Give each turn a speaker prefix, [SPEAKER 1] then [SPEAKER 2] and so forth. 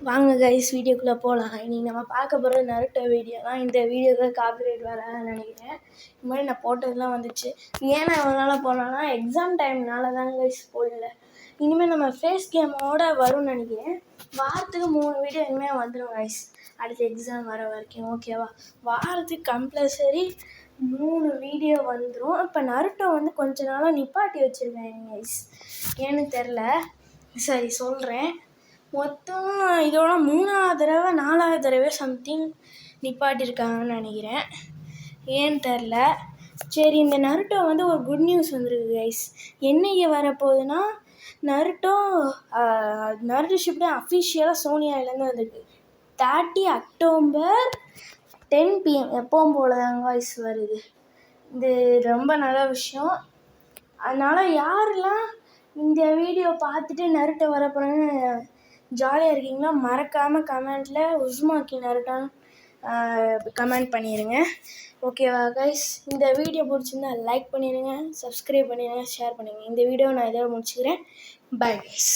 [SPEAKER 1] வாங்க கைஸ் வீடியோக்குள்ளே போகலாம். இன்றைக்கி நம்ம பார்க்க போகிறது நருட்டோ வீடியோ தான். இந்த வீடியோக்கு காப்பிரைட் வராதுன்னு நினைக்கிறேன். இந்த மாதிரி நான் போட்டதெல்லாம் வந்துச்சு. ஏன் நான் இவ்வளோ நாளாக போனேன்னா எக்ஸாம் டைம்னால தான் கைஸ் போடல. இனிமேல் நம்ம ஃபேஸ் கேமோட வரும்னு நினைக்கிறேன். வாரத்துக்கு 3 வீடியோ இனிமேல் வந்துடும் கைஸ், அடுத்த எக்ஸாம் வர வரைக்கும். ஓகேவா? வாரத்துக்கு கம்பல்சரி 3 வீடியோ வந்துடும். இப்போ நருட்டோ வந்து கொஞ்ச நாளாக நிப்பாட்டி வச்சுருக்கேன் கைஸ், ஏன்னு தெரில. சரி சொல்கிறேன். மொத்தம் இதோட 3ஆவது தடவை 4ஆவது தடவை சம்திங் நிப்பாட்டியிருக்காங்கன்னு நினைக்கிறேன், ஏன்னு தெரில. சரி, இந்த நருட்டோ வந்து ஒரு குட் நியூஸ் வந்துருக்கு கைஸ். என்னைக்கு வரப்போகுதுன்னா நருட்டோ ஷிப்டே அஃபிஷியலாக சோனியாவிலேருந்து வந்திருக்கு. 30 அக்டோபர் 10 PM எப்பவும் போல தாங்க கைஸ் வருது. இது ரொம்ப நல்ல விஷயம். அதனால் யாரெல்லாம் இந்த வீடியோ பார்த்துட்டு நருட்டோ வரப்போகிறேன்னு ஜாலியாக இருக்கீங்களா, மறக்காமல் கமெண்ட்டில் உஸ்மாக்கி நருட்டோன்னு கமெண்ட் பண்ணிடுங்க. ஓகேவா கைஸ்? இந்த வீடியோ பிடிச்சிருந்தா லைக் பண்ணிடுங்க, சப்ஸ்கிரைப் பண்ணிடுங்க, ஷேர் பண்ணிடுங்க. இந்த வீடியோ நான் இதோட முடிச்சுக்கிறேன். Bye guys.